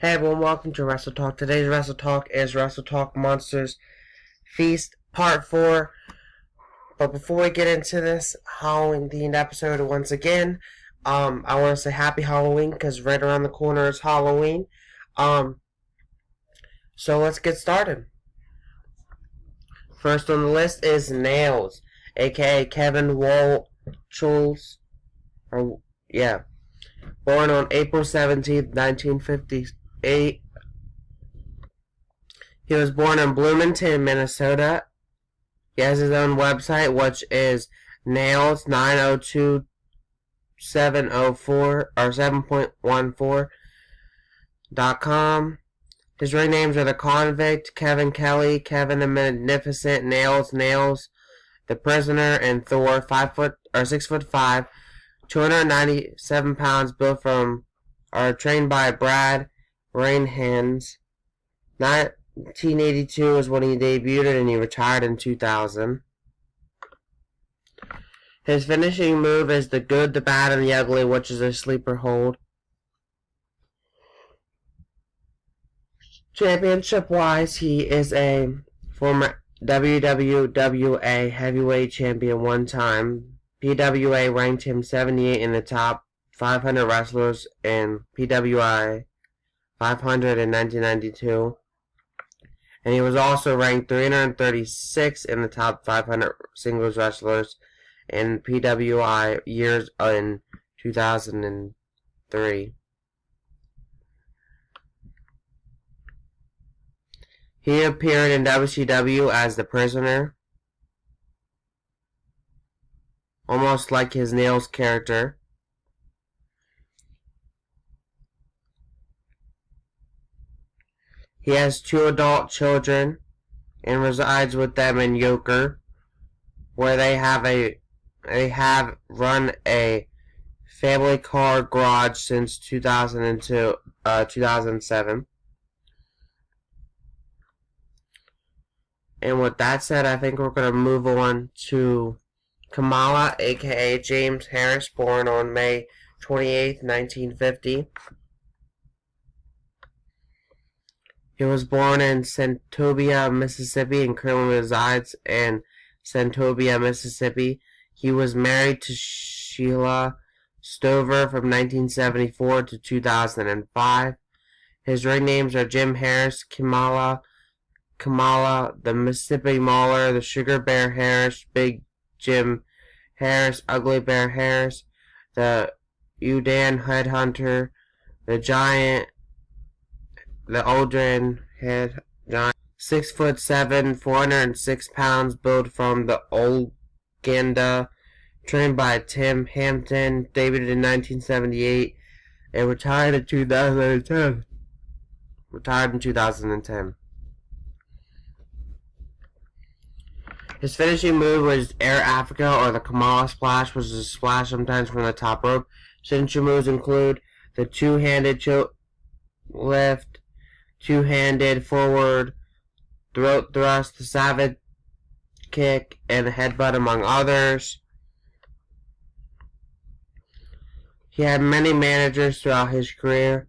Hey everyone, welcome to Wrestle Talk. Today's Wrestle Talk is Wrestle Talk Monsters Feast Part 4. But before we get into this Halloween themed episode once again, I want to say happy Halloween because right around the corner is Halloween. So let's get started. First on the list is Nailz, aka Kevin Wolchels. Born on April 17th, 1958. He was born in Bloomington, Minnesota. He has his own website, which is nailz 902704 or 7.14.com. His ring names are the Convict, Kevin Kelly, Kevin the Magnificent, Nailz, the Prisoner, and Thor. 6'5", 297 pounds, trained by Brad Rainhands. 1982 is when he debuted and he retired in 2000. His finishing move is the Good, the Bad, and the Ugly, which is a sleeper hold. Championship-wise, he is a former WWA heavyweight champion one time. PWA ranked him 78 in the top 500 wrestlers in PWI 500 in 1992. And he was also ranked 336 in the top 500 singles wrestlers in PWI years in 2003. He appeared in WCW as the Prisoner, almost like his Nailz character. He has 2 adult children and resides with them in Yoker, where they have run a family car garage since 2007. And with that said, I think we're going to move on to Kamala, aka James Harris, born on May 28, 1950. He was born in Santobia, Mississippi, and currently resides in Santobia, Mississippi. He was married to Sheila Stover from 1974 to 2005. His ring names are Jim Harris, Kamala, the Mississippi Mauler, the Sugar Bear Harris, Big Jim Harris, Ugly Bear Harris, the Udan Headhunter, the Giant, the Aldrin Head Giant. 6'7", 406 pounds, built from the Uganda, trained by Tim Hampton, debuted in 1978, and retired in 2010. His finishing move was Air Africa or the Kamala Splash, which is a splash sometimes from the top rope. Signature moves include the two-handed choke lift, two-handed forward throat thrust, the savage kick, and the headbutt, among others. He had many managers throughout his career,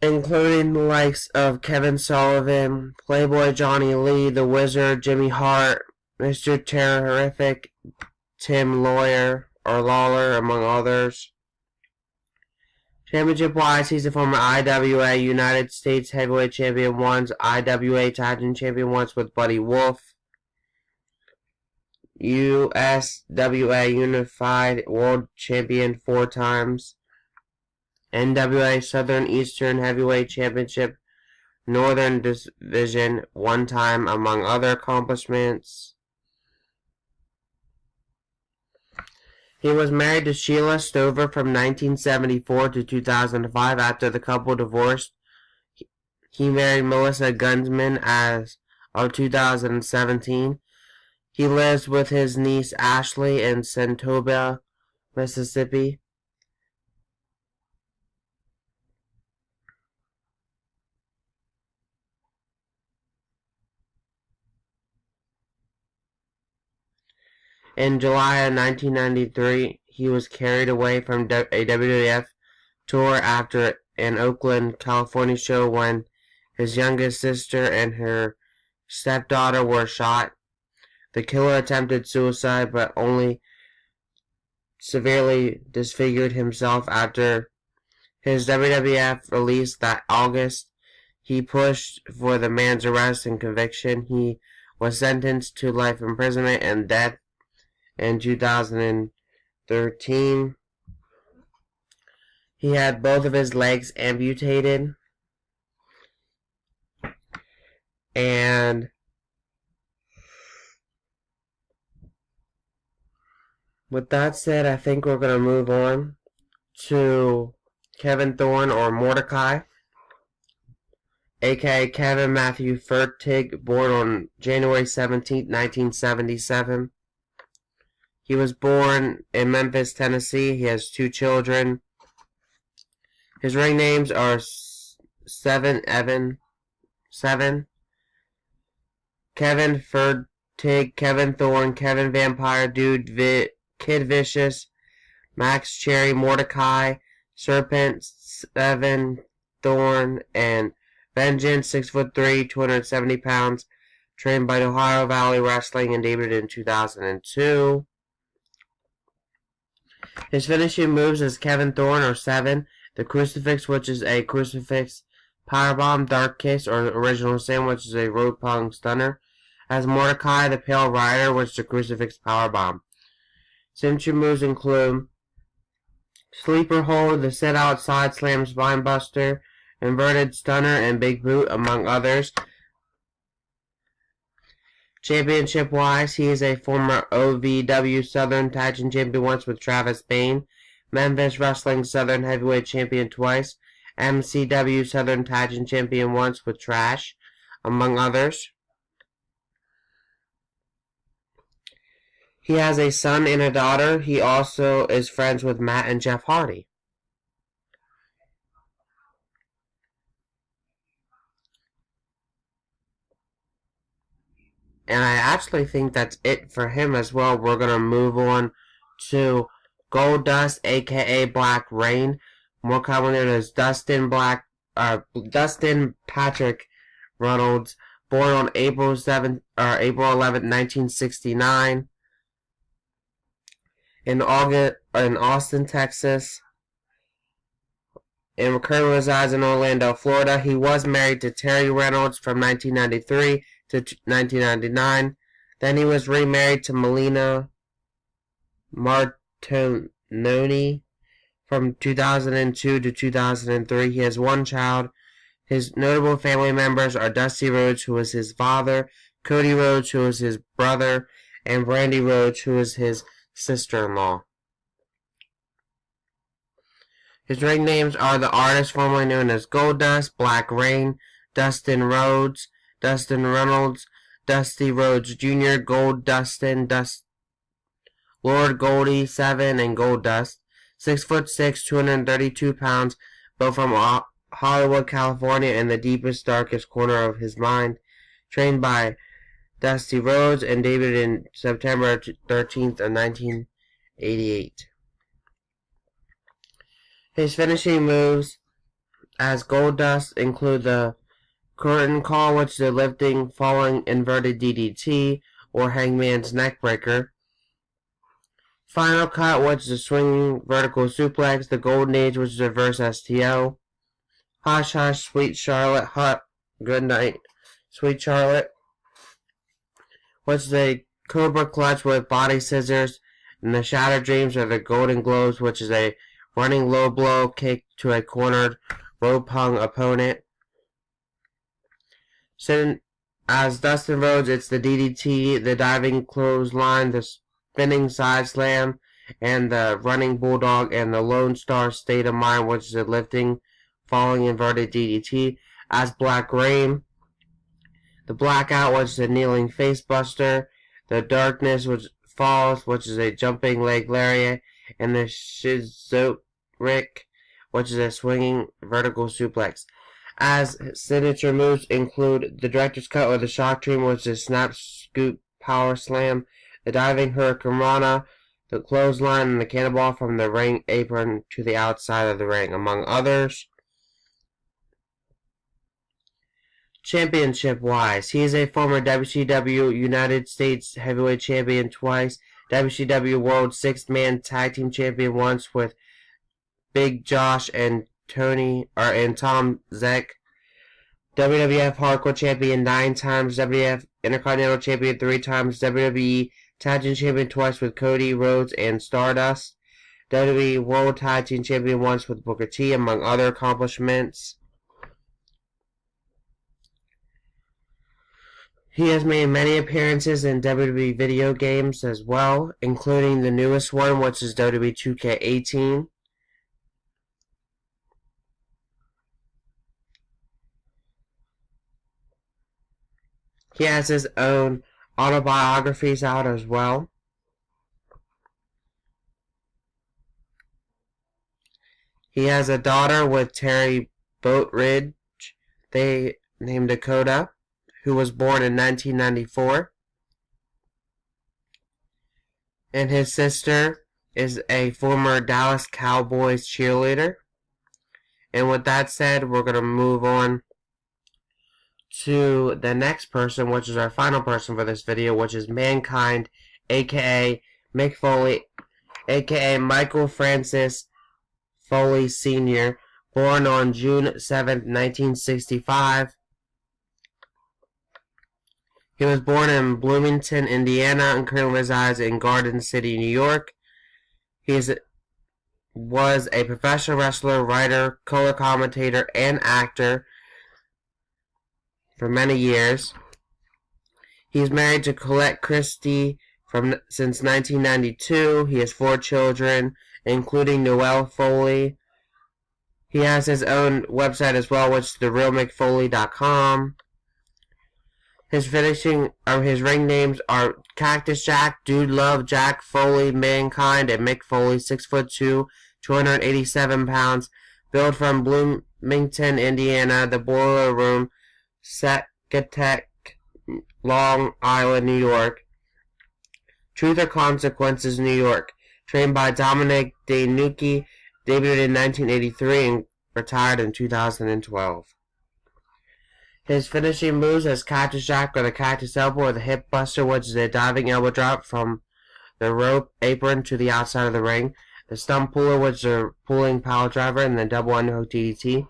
including the likes of Kevin Sullivan, Playboy Johnny Lee, The Wizard, Jimmy Hart, Mr. Terrific, Tim Lawler, among others. Championship-wise, he's a former IWA United States Heavyweight Champion once, IWA Tag Team Champion once with Buddy Wolf, USWA Unified World Champion 4 times, NWA Southern Eastern Heavyweight Championship Northern Division 1 time, among other accomplishments. He was married to Sheila Stover from 1974 to 2005. After the couple divorced, he married Melissa Gunsman as of 2017. He lives with his niece Ashley in Santobia, Mississippi. In July of 1993, he was carried away from a WWF tour after an Oakland, California show when his youngest sister and her stepdaughter were shot. The killer attempted suicide but only severely disfigured himself after his WWF release that August. He pushed for the man's arrest and conviction. He was sentenced to life imprisonment and death in 2013. He had both of his legs amputated. And with that said, I think we're going to move on to Kevin Thorne, or Mordecai, aka Kevin Matthew Fertig, born on January 17, 1977. He was born in Memphis, Tennessee. He has 2 children. His ring names are Kevin Fertig, Kevin Thorne, Kevin Vampire Dude, Kid Vicious, Max Cherry, Mordecai, Serpent 7, Thorne, and Vengeance, 6'3", 270 pounds, trained by Ohio Valley Wrestling and debuted in 2002. His finishing moves is Kevin Thorne, or 7, the Crucifix, which is a Crucifix Powerbomb, Dark Kiss, or Original Sin, which is a Road Pong Stunner, as Mordecai, the Pale Rider, which is a Crucifix Powerbomb. Signature moves include Sleeper Hold, the Sit Outside Slam Spine Buster, Inverted Stunner, and Big Boot, among others. Championship-wise, he is a former OVW Southern Tag Team Champion once with Travis Bane, Memphis Wrestling Southern Heavyweight Champion twice, MCW Southern Tag Team Champion once with Trash, among others. He has a son and a daughter. He also is friends with Matt and Jeff Hardy. And I actually think that's it for him as well. We're going to move on to Goldust, aka Black Rain, more commonly known as Dustin Patrick Reynolds, born on April 11, 1969. In Austin, Texas, and currently resides in Orlando, Florida. He was married to Terry Reynolds from 1993 to 1999. Then he was remarried to Melina Martinoni from 2002 to 2003. He has 1 child. His notable family members are Dusty Rhodes, who is his father, Cody Rhodes, who is his brother, and Brandy Rhodes, who is his sister-in-law. His ring names are the artist formerly known as Goldust, Black Rain, Dustin Rhodes, Dustin Reynolds, Dusty Rhodes Jr., Gold Dustin, Lord Goldie 7, and Goldust. 6'6", 232 pounds, both from Hollywood, California, in the deepest, darkest corner of his mind. Trained by Dusty Rhodes and debuted in September 13th of 1988. His finishing moves as Goldust include the Curtain Call, which is a lifting, falling, inverted DDT, or Hangman's Neckbreaker. Final Cut, which is a swinging vertical suplex. The Golden Age, which is a reverse STO. Hush Hush, Sweet Charlotte, Good Night, Sweet Charlotte, which is a Cobra Clutch with body scissors. And the Shattered Dreams are the Golden Globes, which is a running low blow kick to a cornered rope hung opponent. As Dustin Rhodes, it's the DDT, the diving clothesline, the spinning side slam, and the running bulldog, and the Lone Star State of Mind, which is a lifting, falling inverted DDT. As Black Rain, the Blackout, which is a kneeling face buster, the Darkness, which falls, which is a jumping leg lariat, and the Shizorik, which is a swinging vertical suplex. As signature moves include the Director's Cut or the Shock Dream, which is a snap, scoop, power slam, the Diving Hurricane Rana, the clothesline, and the cannonball from the ring apron to the outside of the ring, among others. Championship-wise, he is a former WCW United States Heavyweight Champion twice, WCW World Sixth-Man Tag Team Champion once with Big Josh and Tom Zek, WWF Hardcore Champion 9 times, WWF Intercontinental Champion 3 times, WWE Tag Team Champion twice with Cody Rhodes and Stardust, WWE World Tag Team Champion once with Booker T, among other accomplishments. He has made many appearances in WWE video games as well, including the newest one, which is WWE 2K18. He has his own autobiographies out as well. He has a daughter with Terry Boatridge, they named Dakota, who was born in 1994. And his sister is a former Dallas Cowboys cheerleader. And with that said, we're going to move on to the next person, which is our final person for this video, which is Mankind, aka Mick Foley, aka Michael Francis Foley Sr., born on June 7, 1965. He was born in Bloomington, Indiana, and currently resides in Garden City, New York. He was a professional wrestler, writer, color commentator, and actor for many years. He's married to Colette Christie since 1992. He has 4 children, including Noelle Foley. He has his own website as well, which is therealmickfoley.com. His ring names are Cactus Jack, Dude Love, Jack Foley, Mankind, and Mick Foley, 6'2", 287 pounds, billed from Bloomington, Indiana, the Boiler Room, Saugatuck, Long Island, New York. Truth or Consequences, New York. Trained by Dominic DeNucci, debuted in 1983 and retired in 2012. His finishing moves as Cactus Jack or the Cactus Elbow or the Hip Buster, which is a diving elbow drop from the rope apron to the outside of the ring. The Stump Puller, which is a pulling power driver, and the Double Underhook DDT.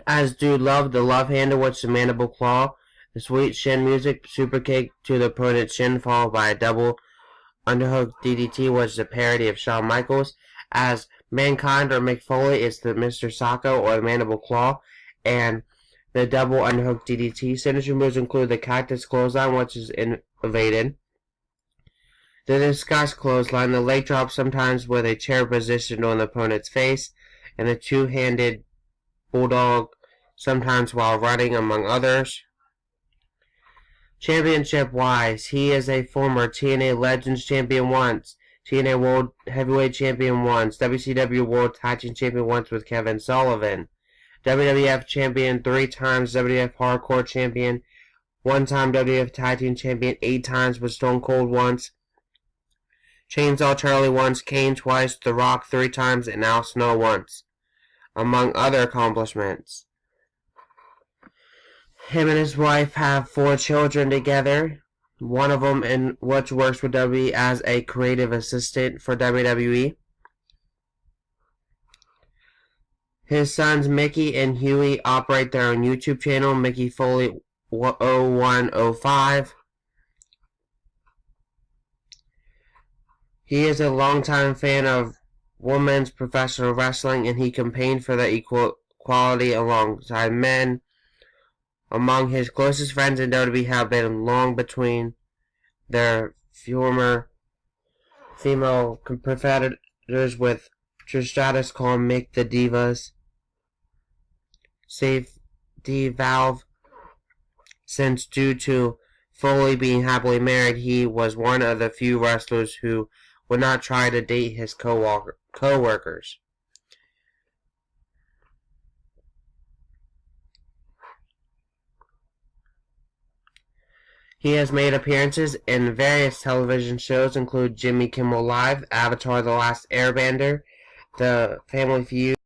As Dude Love, the Love Handle, which is a mandible claw. The Sweet Shin Music, super kick to the opponent's shin, followed by a Double Underhook DDT, which is a parody of Shawn Michaels. As Mankind or Mick Foley, it's the Mr. Socko or the mandible claw, and the Double Underhook DDT. Signature moves include the Cactus Clothesline, which is evaded. The Discuss Clothesline, the leg drop sometimes with a chair positioned on the opponent's face, and the two-handed Bulldog sometimes while running, among others. Championship-wise, he is a former TNA Legends Champion once, TNA World Heavyweight Champion once, WCW World Tag Team Champion once with Kevin Sullivan, WWF Champion 3 times, WWF Hardcore Champion 1 time, WWF Tag Team Champion 8 times with Stone Cold once, Chainsaw Charlie once, Kane twice, The Rock 3 times, and Al Snow once, among other accomplishments. Him and his wife have 4 children together, one of them in which works with WWE as a creative assistant for WWE. His sons Mickey and Huey operate their own YouTube channel, Mickey Foley 0105. He is a longtime fan of women's professional wrestling, and he campaigned for the equality alongside men. Among his closest friends in WWE have been long between their former female competitors, with Trish Stratus calling Mick the Divas safety valve, since due to Foley being happily married, he was one of the few wrestlers who would not try to date his co-workers. He has made appearances in various television shows, including Jimmy Kimmel Live, Avatar: The Last Airbender, The Family Feud,